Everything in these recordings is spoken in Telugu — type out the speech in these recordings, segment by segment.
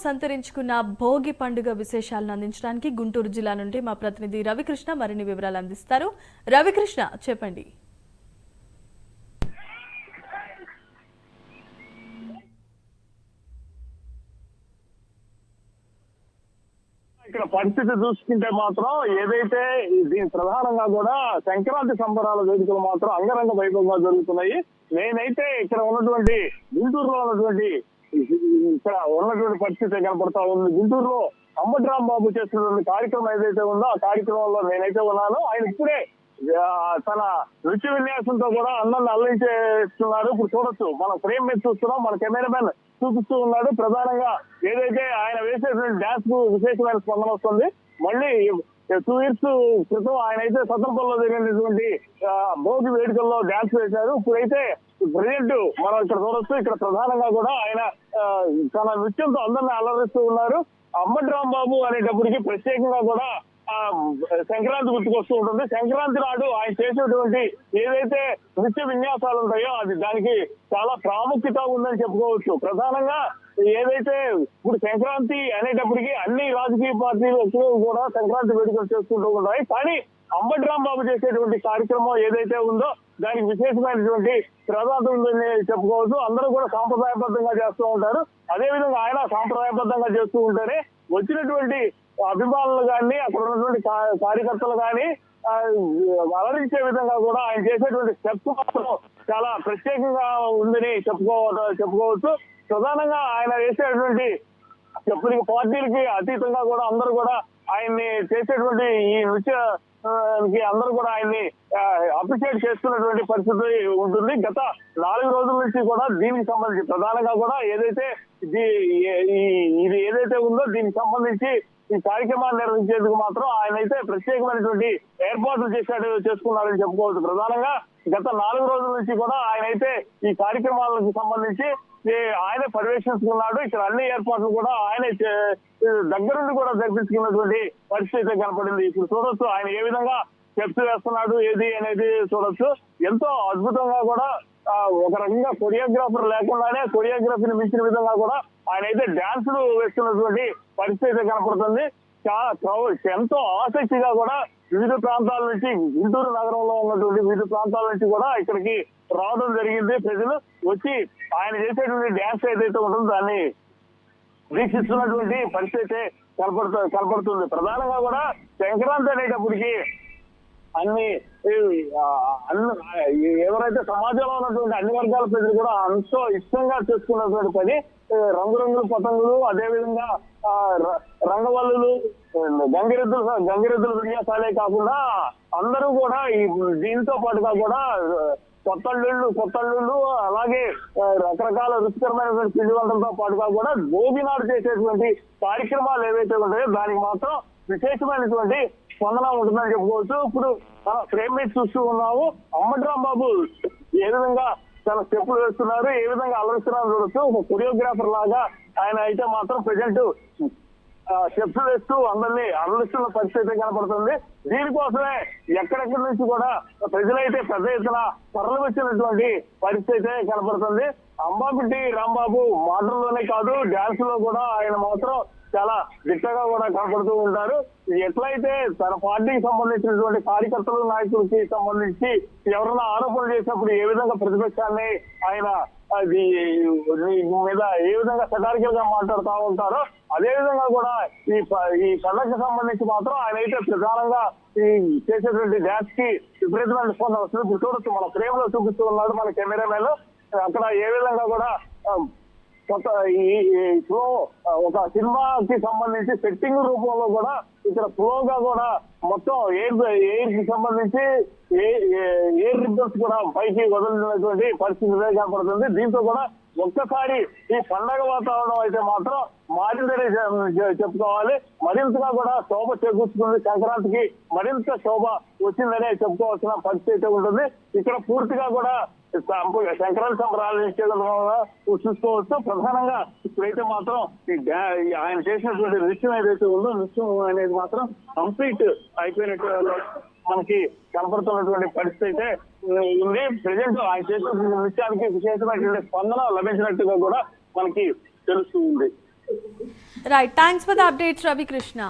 సంతరించుకున్న భోగి పండుగ విశేషాలను అందించడానికి గుంటూరు జిల్లా నుండి మా ప్రతినిధి రవికృష్ణ మరిన్ని వివరాలు అందిస్తారు. రవికృష్ణ, చెప్పండి. ఇక్కడ పరిస్థితి చూసుకుంటే మాత్రం ఏదైతే దీని ప్రధానంగా కూడా సంక్రాంతి సంబరాల వేడుకలు మాత్రం అంగరంగ వైభవంగా జరుగుతున్నాయి. నేనైతే ఇక్కడ ఉన్నటువంటి గుంటూరులో ఉన్నటువంటి పరిస్థితి కనపడతా ఉంది. గుంటూరులో అంబటి రాంబాబు చేస్తున్నటువంటి కార్యక్రమం ఏదైతే ఉందో ఆ కార్యక్రమంలో నేనైతే ఉన్నాను. ఆయన ఇప్పుడే తన నృత్య విన్యాసంతో కూడా అందరిని అల్లించేస్తున్నారు. ఇప్పుడు చూడొచ్చు, మన ఫ్రేమ్ మీద చూస్తున్నాం, మన కెమెరామెన్ చూపిస్తూ ఉన్నాడు. ప్రధానంగా ఏదైతే ఆయన వేసేటువంటి డాన్స్ కు విశేషమైన స్పందన వస్తుంది. మళ్ళీ 2 years క్రితం ఆయన అయితే సతర్పల్లో జరిగినటువంటి భోగి వేడుకల్లో డాన్స్ వేశారు. ఇప్పుడైతే ప్రెజెంట్ మనం ఇక్కడ చూడొచ్చు, ఇక్కడ ప్రధానంగా కూడా ఆయన తన నృత్యంతో అందరిని అలరిస్తూ ఉన్నారు. అంబటి రాంబాబు అనేటప్పటికి ప్రత్యేకంగా కూడా సంక్రాంతి గుర్తుకొస్తూ ఉంటుంది. సంక్రాంతి నాడు ఆయన చేసేటువంటి ఏదైతే నృత్య విన్యాసాలు ఉంటాయో అది దానికి చాలా ప్రాముఖ్యత ఉందని చెప్పుకోవచ్చు. ప్రధానంగా ఏదైతే ఇప్పుడు సంక్రాంతి అనేటప్పటికీ అన్ని రాజకీయ పార్టీలు కూడా సంక్రాంతి వేడుకలు చేసుకుంటూ ఉన్నాయి. కానీ అంబటి రాంబాబు చేసేటువంటి కార్యక్రమం ఏదైతే ఉందో దానికి విశేషమైనటువంటి ప్రాధాన్యత ఉందని చెప్పుకోవచ్చు. అందరూ కూడా సాంప్రదాయబద్ధంగా చేస్తూ ఉంటారు. అదేవిధంగా ఆయన సాంప్రదాయబద్ధంగా చేస్తూ ఉంటేనే వచ్చినటువంటి అభిమానులు కానీ అక్కడ ఉన్నటువంటి కార్యకర్తలు కానీ అలరించే విధంగా కూడా ఆయన చేసేటువంటి స్టెప్స్ మాత్రం చాలా ప్రత్యేకంగా ఉందని చెప్పుకోవచ్చు. ప్రధానంగా ఆయన వేసేటువంటి చెప్పులకి పార్టీలకి అతీతంగా కూడా అందరూ కూడా ఆయన్ని చేసేటువంటి ఈ నృత్యానికి అందరూ కూడా ఆయన్ని అప్రిషియేట్ చేసుకున్నటువంటి పరిస్థితి ఉంటుంది. గత 4 రోజుల నుంచి కూడా దీనికి సంబంధించి ప్రధానంగా కూడా ఏదైతే ఇది ఏదైతే ఉందో దీనికి సంబంధించి ఈ కార్యక్రమాన్ని నిర్వహించేందుకు మాత్రం ఆయన అయితే ప్రత్యేకమైనటువంటి ఏర్పాట్లు చేసుకున్నారని చెప్పుకోవచ్చు. ప్రధానంగా గత 4 రోజుల నుంచి కూడా ఆయన అయితే ఈ కార్యక్రమాలకు సంబంధించి ఆయన పర్యవేక్షించుకున్నాడు. ఇక్కడ అన్ని ఏర్పాట్లు కూడా ఆయన దగ్గరుండి కూడా జరిపించుకున్నటువంటి పరిస్థితి కనపడింది. ఇప్పుడు చూడొచ్చు ఆయన ఏ విధంగా స్టెప్స్ వేస్తున్నాడు ఏది అనేది చూడొచ్చు. ఎంతో అద్భుతంగా కూడా ఒక రకంగా కొరియోగ్రాఫర్ లేకుండానే కొరియోగ్రఫీని మించిన విధంగా కూడా ఆయన అయితే డాన్సులు వేస్తున్నటువంటి పరిస్థితి కనపడుతుంది. ఎంతో ఆసక్తిగా కూడా వివిధ ప్రాంతాల నుంచి గుంటూరు నగరంలో ఉన్నటువంటి వివిధ ప్రాంతాల నుంచి కూడా ఇక్కడికి రావడం జరిగింది. ప్రజలు వచ్చి ఆయన చేసేటువంటి డాన్స్ ఏదైతే ఉంటుందో దాన్ని వీక్షిస్తున్నటువంటి పరిస్థితి కనపడుతుంది. ప్రధానంగా కూడా సంక్రాంతి అనేటప్పటికీ ఎవరైతే సమాజంలో ఉన్నటువంటి అన్ని వర్గాల ప్రజలు కూడా ఎంతో ఇష్టంగా చేసుకున్నటువంటి పని రంగురంగుల పతంగులు, అదేవిధంగా రంగవల్లులు, గంగిరెద్దుల విన్యాసాలే కాకుండా అందరూ కూడా దీంతో పాటుగా కూడా కొత్తళ్ళు అలాగే రకరకాల రుచికరమైనటువంటి పిండి వంటలతో పాటుగా కూడా భోగి నాడు చేసేటువంటి కార్యక్రమాలు ఏవైతే ఉంటాయో దానికి మాత్రం విశేషమైనటువంటి స్పందన ఉంటుందని చెప్పుకోవచ్చు. ఇప్పుడు మన ఫ్రేమ్ మీద చూస్తూ ఉన్నాము. అంబటి రాంబాబు ఏ విధంగా చాలా స్టెప్పులు వేస్తున్నారు, ఏ విధంగా అలరిస్తున్నారు చూడొచ్చు. ఒక కొరియోగ్రాఫర్ లాగా ఆయన అయితే మాత్రం ప్రెజెంట్ స్టెప్స్ వేస్తూ అందరినీ అలరిస్తున్న పరిస్థితి కనపడుతుంది. దీనికోసమే ఎక్కడెక్కడి నుంచి కూడా ప్రజలైతే పెద్ద ఎత్తున తరలి వచ్చినటువంటి పరిస్థితి కనపడుతుంది. అంబటి రాంబాబు మాటల్లోనే కాదు డాన్స్ లో కూడా ఆయన మాత్రం చాలా దిట్టగా కూడా కనపడుతూ ఉంటారు. ఎట్లయితే తన పార్టీకి సంబంధించినటువంటి కార్యకర్తలు నాయకులకి సంబంధించి ఎవరైనా ఆరోపణలు చేసినప్పుడు ఏ విధంగా ప్రతిపక్షాన్ని ఆయన మీద ఏ విధంగా సెటారికల్ గా మాట్లాడుతూ ఉంటారో అదే విధంగా కూడా ఈ పండుగకు సంబంధించి మాత్రం ఆయన అయితే ప్రధానంగా ఈ చేసేటువంటి డాన్స్ కి విపరీతమైన స్పందన వస్తుంది. ఇప్పుడు చూడొచ్చు, మన ఫ్రేమ్ లో చూపిస్తూ ఉన్నాడు మన కెమెరామెన్. అక్కడ ఏ విధంగా కూడా ఫ్లో ఒక సినిమాకి సంబంధించి సెట్టింగ్ రూపంలో కూడా ఇక్కడ ఫ్లోగా కూడా మొత్తం ఎయిర్ కి సంబంధించి ఎయిర్ రిబ్బన్స్ కూడా పైకి వదిలినటువంటి పరిస్థితి కనపడుతుంది. దీంతో కూడా ఒక్కసారి ఈ పండగ వాతావరణం అయితే మాత్రం మారిందనే చెప్పుకోవాలి. మరింతగా కూడా శోభ చేకూర్చుకుంది. సంక్రాంతికి మరింత శోభ వచ్చిందనే చెప్పుకోవాల్సిన పరిస్థితి ఉంటుంది. ఇక్కడ పూర్తిగా కూడా సంక్రాంతి సంబరాలు చూసుకోవచ్చు. ప్రధానంగా ఇప్పుడైతే మాత్రం ఆయన చేసినటువంటి నృత్యం ఏదైతే ఉందో నృత్యం అనేది మాత్రం కంప్లీట్ అయిపోయినట్టు మనకి కనపడుతున్నటువంటి పరిస్థితి అయితే ఉంది. ప్రజెంట్ ఆయన చేసిన నృత్యానికి విశేషమైనటువంటి స్పందన లభించినట్టుగా కూడా మనకి తెలుస్తుంది. Right, thanks for the updates Ravikrishna.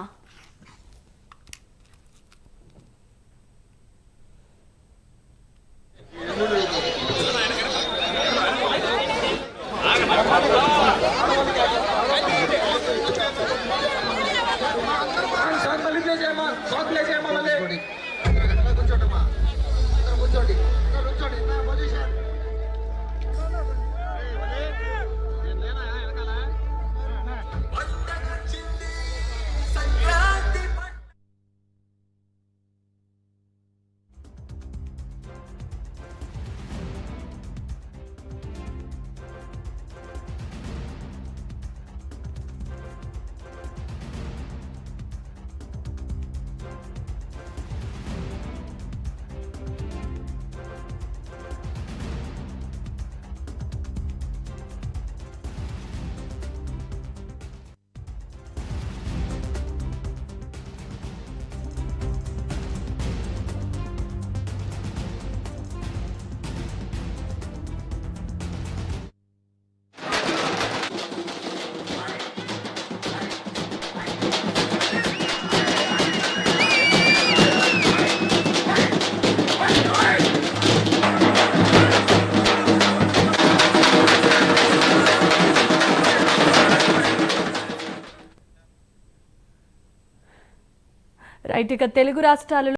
Right, ఇక తెలుగు రాష్ట్రాలలో